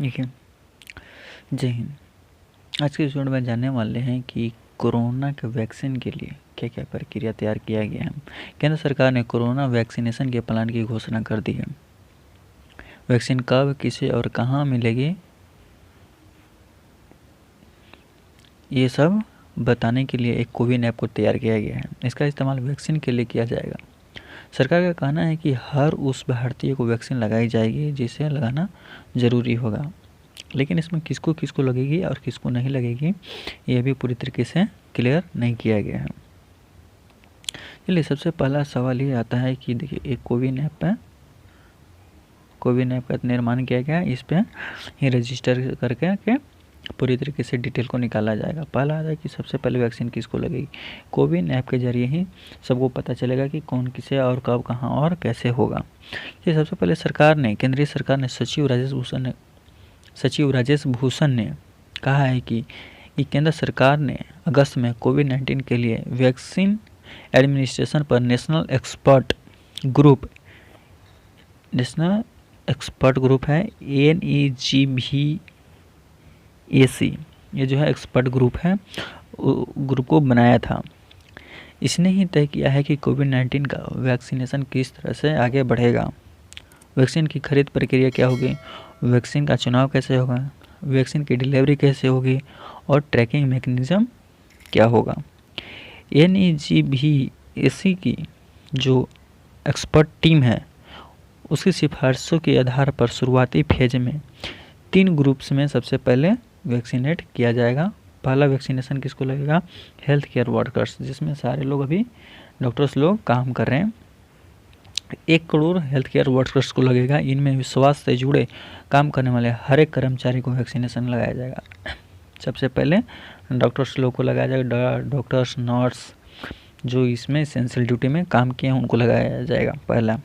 देखिए, जय हिंद। आज के एपिसोड में जानने वाले हैं कि कोरोना के वैक्सीन के लिए क्या क्या प्रक्रिया तैयार किया गया है। केंद्र सरकार ने कोरोना वैक्सीनेशन के प्लान की घोषणा कर दी है। वैक्सीन कब, किसे और कहाँ मिलेगी, ये सब बताने के लिए एक कोविन ऐप को तैयार किया गया है। इसका इस्तेमाल वैक्सीन के लिए किया जाएगा। सरकार का कहना है कि हर उस भारतीय को वैक्सीन लगाई जाएगी जिसे लगाना ज़रूरी होगा, लेकिन इसमें किसको किसको लगेगी और किसको नहीं लगेगी ये भी पूरी तरीके से क्लियर नहीं किया गया है। चलिए, सबसे पहला सवाल ये आता है कि देखिए, एक कोविन ऐप का निर्माण किया गया है। इस पर ही रजिस्टर करके पूरी तरीके से डिटेल को निकाला जाएगा। पहला आता है कि सबसे पहले वैक्सीन किसको लगेगी। कोविन ऐप के जरिए ही सबको पता चलेगा कि कौन किसे और कब, कहाँ और कैसे होगा। ये सबसे पहले केंद्रीय सरकार ने सचिव राजेश भूषण ने कहा है कि केंद्र सरकार ने अगस्त में कोविड-19 के लिए वैक्सीन एडमिनिस्ट्रेशन पर नेशनल एक्सपर्ट ग्रुप है NEGVAC, ये जो है एक्सपर्ट ग्रुप है, ग्रुप को बनाया था। इसने ही तय किया है कि कोविड-19 का वैक्सीनेशन किस तरह से आगे बढ़ेगा, वैक्सीन की खरीद प्रक्रिया क्या होगी, वैक्सीन का चुनाव कैसे होगा, वैक्सीन की डिलीवरी कैसे होगी और ट्रैकिंग मैकेनिज्म क्या होगा। NEGVAC की जो एक्सपर्ट टीम है उसकी सिफारिशों के आधार पर शुरुआती फेज में 3 ग्रुप्स में सबसे पहले वैक्सीनेट किया जाएगा। पहला वैक्सीनेशन किसको लगेगा, हेल्थ केयर वर्कर्स, जिसमें सारे लोग अभी डॉक्टर्स लोग काम कर रहे हैं। 1 करोड़ हेल्थ केयर वर्कर्स को लगेगा। इनमें स्वास्थ्य से जुड़े काम करने वाले हर एक कर्मचारी को वैक्सीनेशन लगाया जाएगा। सबसे पहले डॉक्टर्स लोग को लगाया जाएगा। डॉक्टर्स, नर्स जो इसमें एसेंशियल ड्यूटी में काम किए हैं उनको लगाया जाएगा, पहला।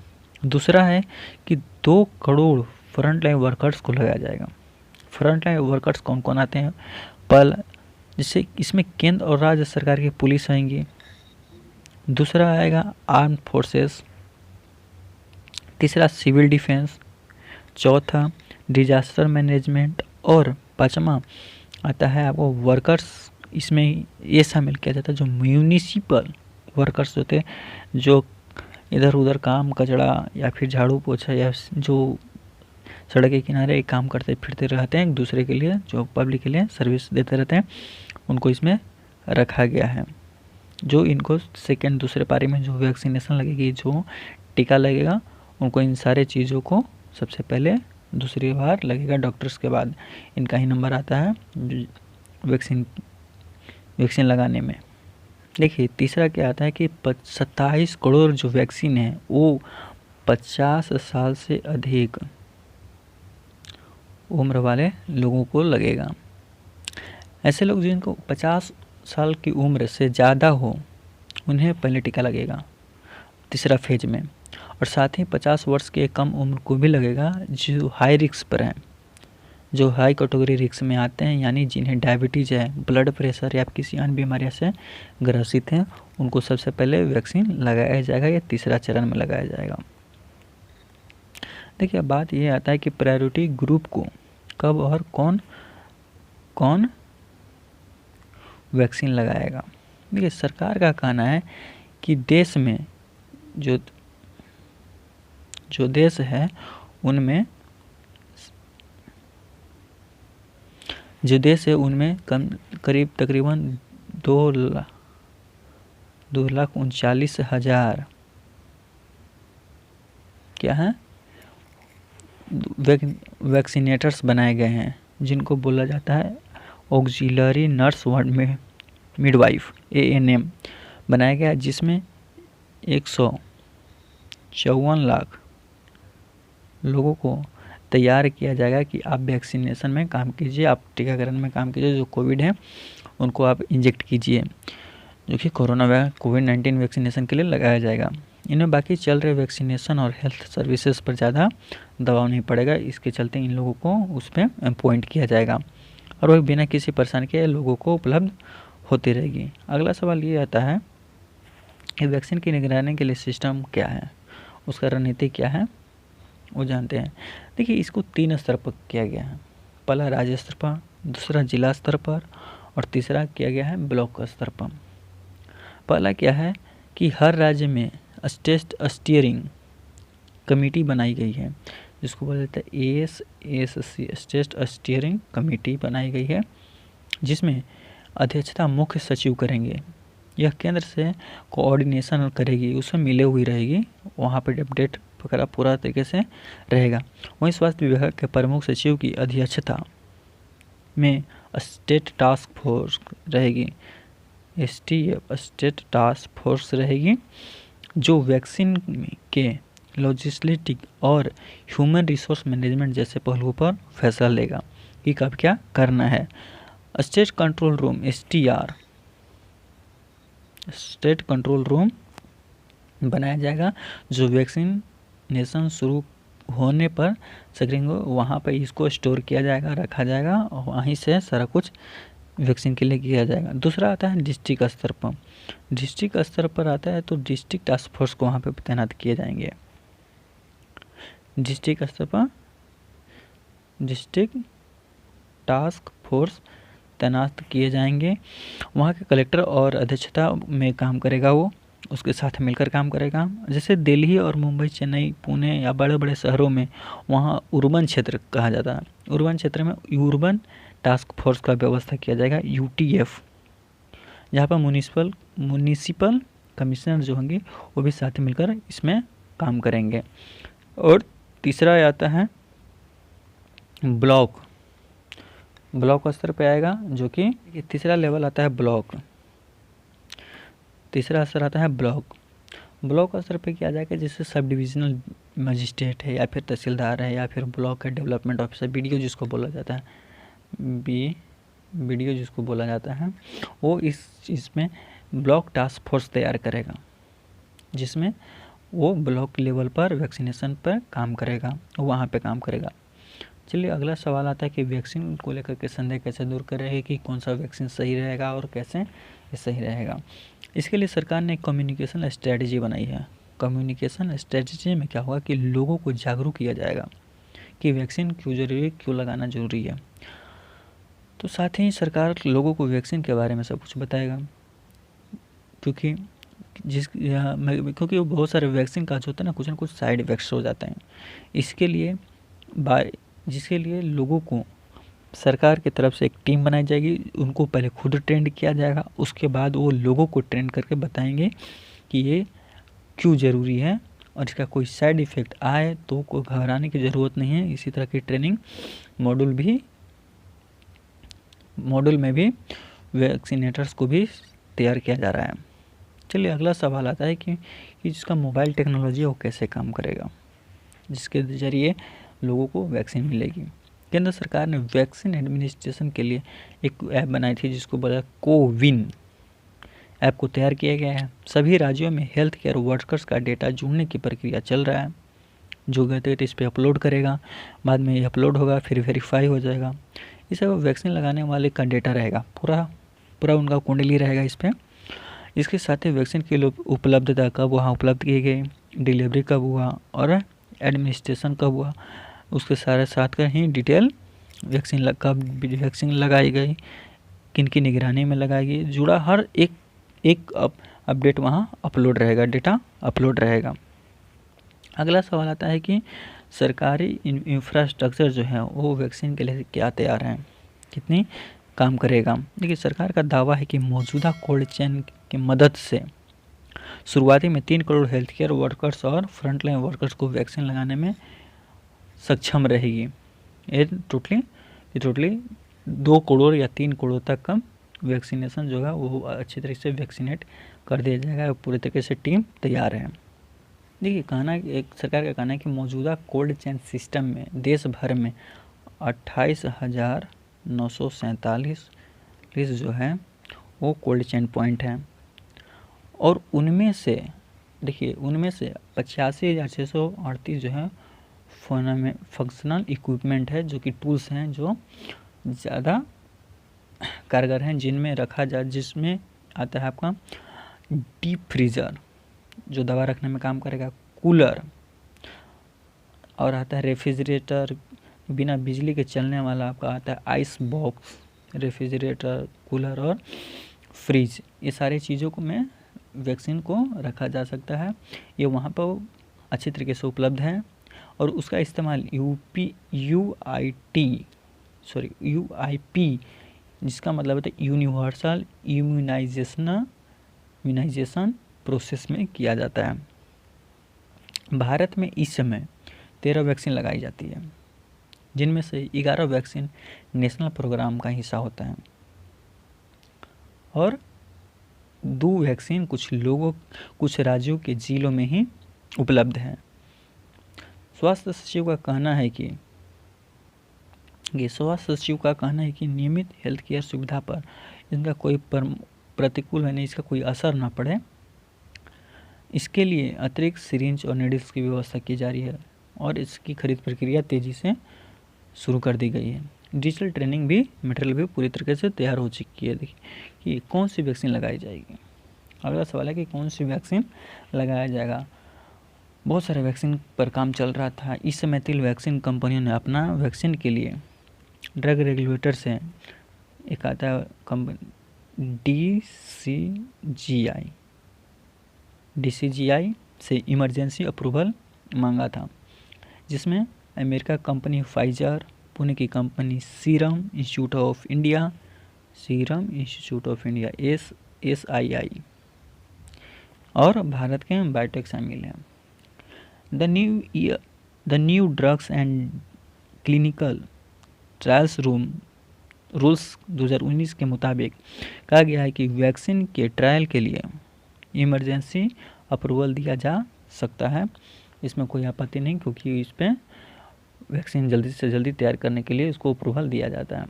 दूसरा है कि 2 करोड़ फ्रंट लाइन वर्कर्स को लगाया जाएगा। फ्रंट लाइन वर्कर्स कौन कौन आते हैं, जिससे इसमें केंद्र और राज्य सरकार की पुलिस आएंगी। दूसरा आएगा आर्म फोर्सेस, तीसरा सिविल डिफेंस, चौथा डिजास्टर मैनेजमेंट और पांचवा आता है आपको वर्कर्स। इसमें ये शामिल किया जाता है जो म्यूनिसिपल वर्कर्स होते हैं, जो इधर उधर काम, कचरा या फिर झाड़ू पोछा या जो सड़क के किनारे काम करते फिरते रहते हैं, एक दूसरे के लिए, जो पब्लिक के लिए सर्विस देते रहते हैं, उनको इसमें रखा गया है। जो इनको सेकेंड दूसरे पारी में जो वैक्सीनेशन लगेगी, जो टीका लगेगा, उनको इन सारे चीज़ों को सबसे पहले दूसरी बार लगेगा। डॉक्टर्स के बाद इनका ही नंबर आता है वैक्सीन लगाने में। देखिए, तीसरा क्या आता है कि 27 करोड़ जो वैक्सीन है वो 50 साल से अधिक उम्र वाले लोगों को लगेगा। ऐसे लोग जिनको 50 साल की उम्र से ज़्यादा हो उन्हें पहले टीका लगेगा तीसरा फेज में, और साथ ही 50 वर्ष के कम उम्र को भी लगेगा जो हाई रिस्क पर हैं, जो हाई कैटेगरी रिस्क में आते हैं, यानी जिन्हें डायबिटीज़ है, ब्लड प्रेशर या किसी अन्य बीमारियों से ग्रसित हैं, उनको सबसे पहले वैक्सीन लगाया जाएगा या तीसरा चरण में लगाया जाएगा। देखिए, अब बात ये आता है कि प्रायोरिटी ग्रुप को कब और कौन वैक्सीन लगाएगा। देखिए, सरकार का कहना है कि देश में जो देश है उनमें करीब तकरीबन 2,39,000 क्या है वैक्सीनेटर्स बनाए गए हैं, जिनको बोला जाता है ऑक्सिलरी नर्स में मिडवाइफ ANM बनाया गया, जिसमें 154 लाख लोगों को तैयार किया जाएगा कि आप वैक्सीनेशन में काम कीजिए, आप टीकाकरण में काम कीजिए, जो कोविड है उनको आप इंजेक्ट कीजिए, जो कि कोविड-19 वैक्सीनेशन के लिए लगाया जाएगा। इनमें बाकी चल रहे वैक्सीनेशन और हेल्थ सर्विसेज पर ज़्यादा दबाव नहीं पड़ेगा, इसके चलते इन लोगों को उस पर अपॉइंट किया जाएगा और वह बिना किसी परेशानी के लोगों को उपलब्ध होती रहेगी। अगला सवाल ये आता है कि वैक्सीन की निगरानी के लिए सिस्टम क्या है, उसका रणनीति क्या है, वो जानते हैं। देखिए, इसको 3 स्तर पर किया गया है। पहला राज्य स्तर पर, दूसरा जिला स्तर पर और तीसरा किया गया है ब्लॉक स्तर पर। पहला क्या है कि हर राज्य में स्टेट स्टीयरिंग कमेटी बनाई गई है, जिसको बोला जाता है ASASC स्टेट स्टीयरिंग कमेटी बनाई गई है, जिसमें अध्यक्षता मुख्य सचिव करेंगे। यह केंद्र से कोऑर्डिनेशन करेगी, उसमें मिले हुई रहेगी, वहाँ पर अपडेट वगैरह पूरा तरीके से रहेगा। वहीं स्वास्थ्य विभाग के प्रमुख सचिव की अध्यक्षता में स्टेट टास्क फोर्स रहेगी, STF स्टेट टास्क फोर्स रहेगी, जो वैक्सीन के लॉजिस्टिक और ह्यूमन रिसोर्स मैनेजमेंट जैसे पहलुओं पर फैसला लेगा कि कब क्या करना है। State control room STR state control room बनाया जाएगा, जो वैक्सीनेशन शुरू होने पर स्क्रीनिंग वहाँ पर इसको स्टोर किया जाएगा, रखा जाएगा और वहीं से सारा कुछ वैक्सीन के लिए किया जाएगा। दूसरा आता है डिस्ट्रिक्ट स्तर पर। डिस्ट्रिक्ट स्तर पर आता है तो डिस्ट्रिक्ट टास्क फोर्स को वहाँ पे तैनात किए जाएंगे। डिस्ट्रिक्ट स्तर पर डिस्ट्रिक्ट टास्क फोर्स तैनात किए जाएंगे। वहाँ के कलेक्टर और अध्यक्षता में काम करेगा, वो उसके साथ मिलकर काम करेगा। जैसे दिल्ली और मुंबई, चेन्नई, पुणे या बड़े बड़े शहरों में वहाँ अर्बन क्षेत्र कहा जाता है। अर्बन क्षेत्र में अर्बन टास्क फोर्स का व्यवस्था किया जाएगा, UTF, जहाँ पर म्युनिसिपल कमिश्नर जो होंगे वो भी साथ मिलकर इसमें काम करेंगे। और तीसरा आता है ब्लॉक स्तर पे आएगा, जो कि तीसरा लेवल आता है ब्लॉक। तीसरा स्तर आता है ब्लॉक स्तर पे किया जाएगा, जैसे सब डिविजनल मजिस्ट्रेट है या फिर तहसीलदार है या फिर ब्लॉक का डेवलपमेंट ऑफिसर, BDO जिसको बोला जाता है, BDO जिसको बोला जाता है, वो इसमें ब्लॉक टास्क फोर्स तैयार करेगा, जिसमें वो ब्लॉक लेवल पर वैक्सीनेशन पर काम करेगा, वहाँ पे काम करेगा। चलिए अगला सवाल आता है कि वैक्सीन को लेकर के संदेह कैसे दूर करेंगे कि कौन सा वैक्सीन सही रहेगा और कैसे ये सही रहेगा। इसके लिए सरकार ने कम्युनिकेशन स्ट्रेटजी बनाई है। कम्युनिकेशन स्ट्रेटजी में क्या होगा कि लोगों को जागरूक किया जाएगा कि वैक्सीन क्यों जरूरी है, क्यों लगाना जरूरी है। तो साथ ही सरकार लोगों को वैक्सीन के बारे में सब कुछ बताएगा, क्योंकि वो बहुत सारे वैक्सीन का जो होता है ना कुछ साइड इफेक्ट्स हो जाते हैं। जिसके लिए लोगों को सरकार की तरफ से एक टीम बनाई जाएगी, उनको पहले खुद ट्रेंड किया जाएगा, उसके बाद वो लोगों को ट्रेंड करके बताएंगे कि ये क्यों ज़रूरी है और इसका कोई साइड इफ़ेक्ट आए तो कोई घबराने की ज़रूरत नहीं है। इसी तरह की ट्रेनिंग मॉड्यूल में भी वैक्सीनेटर्स को भी तैयार किया जा रहा है। चलिए अगला सवाल आता है कि जिसका मोबाइल टेक्नोलॉजी है वो कैसे काम करेगा, जिसके ज़रिए लोगों को वैक्सीन मिलेगी। केंद्र सरकार ने वैक्सीन एडमिनिस्ट्रेशन के लिए एक ऐप बनाई थी, जिसको बोला कोविन ऐप को तैयार किया गया है। सभी राज्यों में हेल्थ केयर वर्कर्स का डेटा जोड़ने की प्रक्रिया चल रहा है। जो गैजेट इस पर अपलोड करेगा, बाद में ये अपलोड होगा, फिर वेरीफाई हो जाएगा। इस सब वैक्सीन लगाने वाले का डेटा रहेगा, पूरा उनका कुंडली रहेगा इस पर। इसके साथ ही वैक्सीन की उपलब्धता कब वहाँ उपलब्ध की गई, डिलीवरी कब हुआ और एडमिनिस्ट्रेशन कब हुआ, उसके सारे साथ का ही डिटेल कब वैक्सीन लगाई गई, किन की निगरानी में लगाई गई, जुड़ा हर एक अपडेट वहाँ अपलोड रहेगा, डेटा अपलोड रहेगा। अगला सवाल आता है कि सरकारी इंफ्रास्ट्रक्चर जो है वो वैक्सीन के लिए क्या तैयार है, कितनी काम करेगा। देखिए सरकार का दावा है कि मौजूदा कोल्ड चेन की मदद से शुरुआती में 3 करोड़ हेल्थ केयर वर्कर्स और फ्रंटलाइन वर्कर्स को वैक्सीन लगाने में सक्षम रहेगी। ये टोटली 2 करोड़ या 3 करोड़ तक का वैक्सीनेशन जो है वो अच्छी तरीके से वैक्सीनेट कर दिया जाएगा। पूरी तरीके से टीम तैयार है। देखिए सरकार का कहना है कि मौजूदा कोल्ड चेन सिस्टम में देश भर में 28,947 जो है वो कोल्ड चेन पॉइंट हैं और उनमें से 85,638 जो है फंक्शनल इक्विपमेंट है, जो कि टूल्स हैं जो ज़्यादा कारगर हैं, जिसमें आता है आपका डीप फ्रीज़र जो दवा रखने में काम करेगा, कूलर और आता है रेफ्रिजरेटर, बिना बिजली के चलने वाला आपका आता है आइस बॉक्स, रेफ्रिजरेटर, कूलर और फ्रिज। ये सारी चीज़ों को में वैक्सीन को रखा जा सकता है। ये वहाँ पर अच्छी तरीके से उपलब्ध है और उसका इस्तेमाल यूआईपी जिसका मतलब होता है यूनिवर्सल इम्यूनाइजेशन प्रोसेस में किया जाता है। भारत में इस समय 13 वैक्सीन लगाई जाती है, जिनमें से 11 वैक्सीन नेशनल प्रोग्राम का हिस्सा होता है और 2 वैक्सीन कुछ राज्यों के जिलों में ही उपलब्ध है। स्वास्थ्य सचिव का कहना है कि नियमित हेल्थ केयर सुविधा पर इनका कोई प्रतिकूल है नहीं, इसका कोई असर ना पड़े, इसके लिए अतिरिक्त सिरिंज और नीडल्स की व्यवस्था की जा रही है और इसकी खरीद प्रक्रिया तेज़ी से शुरू कर दी गई है। डिजिटल ट्रेनिंग भी मटेरियल भी पूरी तरीके से तैयार हो चुकी है। देखिए कि कौन सी वैक्सीन लगाई जाएगी। अगला सवाल है कि कौन सी वैक्सीन लगाया जाएगा। बहुत सारे वैक्सीन पर काम चल रहा था। इस समय 3 वैक्सीन कंपनियों ने अपना वैक्सीन के लिए ड्रग रेगुलेटर से एक आता है कंपनी DCGI से इमरजेंसी अप्रूवल मांगा था, जिसमें अमेरिका कंपनी फाइजर, पुणे की company serum institute of India SII और भारत के बायोटेक शामिल हैं। The new drugs and clinical trials rules 2019 के मुताबिक कहा गया है कि वैक्सीन के ट्रायल के लिए इमरजेंसी अप्रूवल दिया जा सकता है। इसमें कोई आपत्ति नहीं, क्योंकि इस पर वैक्सीन जल्दी से जल्दी तैयार करने के लिए इसको अप्रूवल दिया जाता है।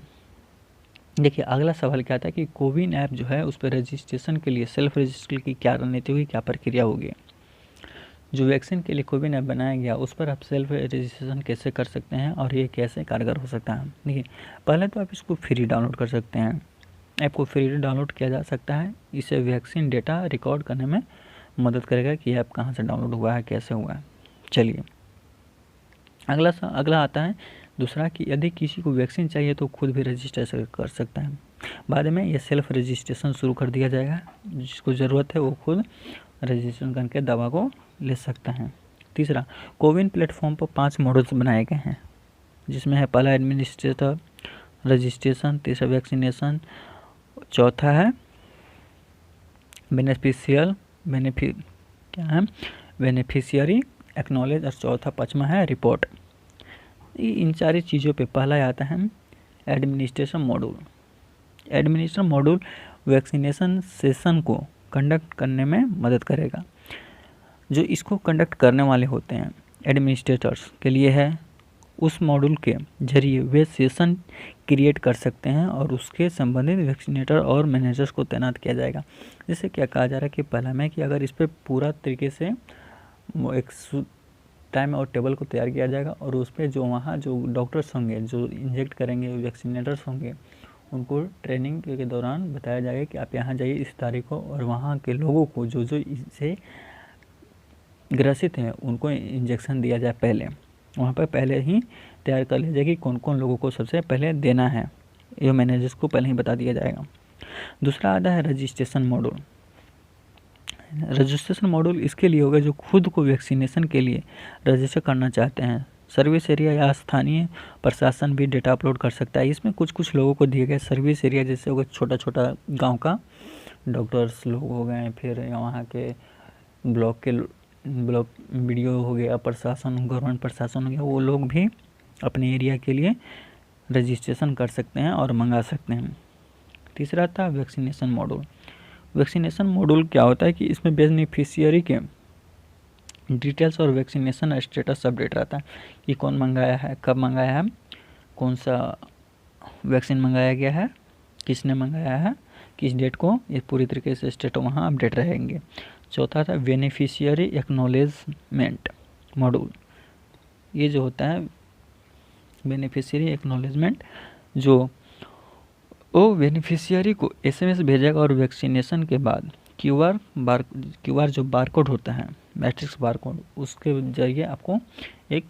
देखिए अगला सवाल क्या था कि कोविन ऐप जो है उस पर रजिस्ट्रेशन के लिए सेल्फ रजिस्टर की क्या रणनीति होगी, क्या प्रक्रिया होगी। जो वैक्सीन के लिए कोविन ऐप बनाया गया उस पर आप सेल्फ रजिस्ट्रेशन कैसे कर सकते हैं और ये कैसे कारगर हो सकता है। देखिए पहले तो आप इसको फ्री डाउनलोड कर सकते हैं। ऐप को फ्री डाउनलोड किया जा सकता है। इसे वैक्सीन डेटा रिकॉर्ड करने में मदद करेगा कि ऐप कहाँ से डाउनलोड हुआ है, कैसे हुआ है। चलिए अगला आता है दूसरा कि यदि किसी को वैक्सीन चाहिए तो खुद भी रजिस्ट्रेशन कर सकता है। बाद में ये सेल्फ रजिस्ट्रेशन शुरू कर दिया जाएगा। जिसको ज़रूरत है वो खुद रजिस्ट्रेशन करके दवा को ले सकता है। तीसरा, कोविन प्लेटफॉर्म पर 5 मॉडल्स बनाए गए हैं, जिसमें है पहला एडमिनिस्ट्रेटर रजिस्ट्रेशन, तीसरा वैक्सीनेशन, चौथा है बेनिफिशियरी एक्नॉलेज और चौथा 5वां है रिपोर्ट। इन सारी चीज़ों पे पहला आता है administration module. Administration module vaccination session को कंडक्ट करने में मदद करेगा। जो इसको कंडक्ट करने वाले होते हैं एडमिनिस्ट्रेटर्स के लिए है, उस मॉड्यूल के जरिए वे सेशन क्रिएट कर सकते हैं और उसके संबंधित वैक्सीनेटर और मैनेजर्स को तैनात किया जाएगा। जिससे क्या कहा जा रहा है कि पहला में कि अगर इस पर पूरा तरीके से वो एक टाइम और टेबल को तैयार किया जाएगा और उस पर जो वहाँ जो डॉक्टर्स होंगे जो इंजेक्ट करेंगे, वैक्सीनेटर्स होंगे, उनको ट्रेनिंग के दौरान बताया जाएगा कि आप यहाँ जाइए इस तारीख को और वहाँ के लोगों को जो इससे ग्रसित हैं उनको इंजेक्शन दिया जाए। पहले वहाँ पर पहले ही तैयार कर लिया जाए कि कौन कौन लोगों को सबसे पहले देना है, ये मैनेजर्स को पहले ही बता दिया जाएगा। दूसरा आता है रजिस्ट्रेशन मॉड्यूल। रजिस्ट्रेशन मॉड्यूल इसके लिए होगा जो खुद को वैक्सीनेशन के लिए रजिस्टर करना चाहते हैं। सर्विस एरिया या स्थानीय प्रशासन भी डेटा अपलोड कर सकता है। इसमें कुछ लोगों को दिए गए सर्विस एरिया, जैसे हो गया छोटा गांव का डॉक्टर्स लोग हो गए, फिर वहाँ के ब्लॉक वीडियो हो गया, प्रशासन गवर्नमेंट प्रशासन हो गया, वो लोग भी अपने एरिया के लिए रजिस्ट्रेशन कर सकते हैं और मंगा सकते हैं। तीसरा था वैक्सीनेशन मॉड्यूल। वैक्सीनेशन मॉड्यूल क्या होता है कि इसमें बेनिफिशियरी के डिटेल्स और वैक्सीनेशन स्टेटस अपडेट रहता है कि कौन मंगाया है, कब मंगाया है, कौन सा वैक्सीन मंगाया गया है, किसने मंगाया है, किस डेट को, ये पूरी तरीके से स्टेट वहाँ अपडेट रहेंगे। चौथा था बेनिफिशियरी एक्नॉलेजमेंट मॉड्यूल। ये जो होता है बेनिफिशियरी एक्नॉलेजमेंट, जो वो बेनिफिशियरी को SMS भेजेगा और वैक्सीनेशन के बाद QR जो बारकोड होता है, मैट्रिक्स बारकोड, उसके जरिए आपको एक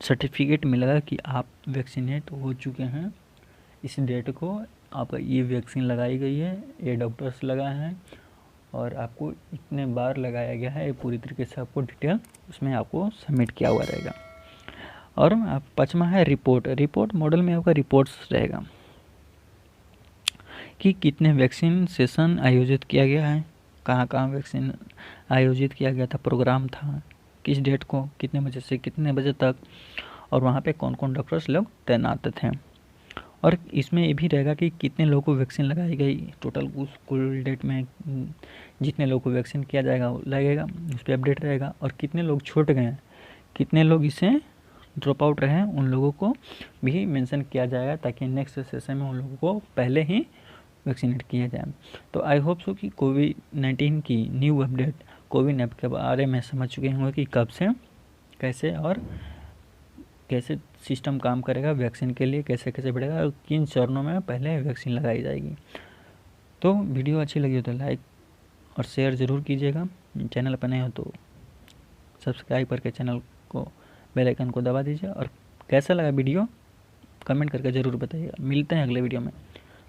सर्टिफिकेट मिलेगा कि आप वैक्सीनेट हो चुके हैं, इस डेट को आप ये वैक्सीन लगाई गई है, ये डॉक्टर्स लगाए हैं और आपको इतने बार लगाया गया है, ये पूरी तरीके से आपको डिटेल उसमें आपको सबमिट किया हुआ रहेगा। और पाँचवा है रिपोर्ट। रिपोर्ट मॉडल में आपका रिपोर्ट्स रहेगा कि कितने वैक्सीन सेशन आयोजित किया गया है, कहाँ कहाँ वैक्सीन आयोजित किया गया था, प्रोग्राम था, किस डेट को, कितने बजे से कितने बजे तक, और वहाँ पे कौन कौन डॉक्टर्स लोग तैनात थे। और इसमें ये भी रहेगा कि कितने लोगों को वैक्सीन लगाई गई, टोटल उस कुल डेट में जितने लोगों को वैक्सीन किया जाएगा वो लगेगा, उस पर अपडेट रहेगा। और कितने लोग छूट गए हैं, कितने लोग इससे ड्रॉप आउट रहे हैं, उन लोगों को भी मेंशन किया जाएगा ताकि नेक्स्ट सेशन में उन लोगों को पहले ही वैक्सीनेट किया जाए। तो आई होप सो कि कोविड-19 की न्यू अपडेट कोविन ऐप के बारे में समझ चुके होंगे कि कब से कैसे और कैसे सिस्टम काम करेगा, वैक्सीन के लिए कैसे कैसे बढ़ेगा और किन चरणों में पहले वैक्सीन लगाई जाएगी। तो वीडियो अच्छी लगी हो तो लाइक और शेयर ज़रूर कीजिएगा। चैनल पर नए हो तो सब्सक्राइब करके चैनल को बेल आइकन को दबा दीजिए और कैसा लगा वीडियो कमेंट करके ज़रूर बताइएगा। मिलते हैं अगले वीडियो में,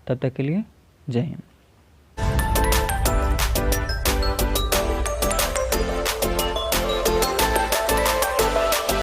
तब तक के लिए जय हिंद।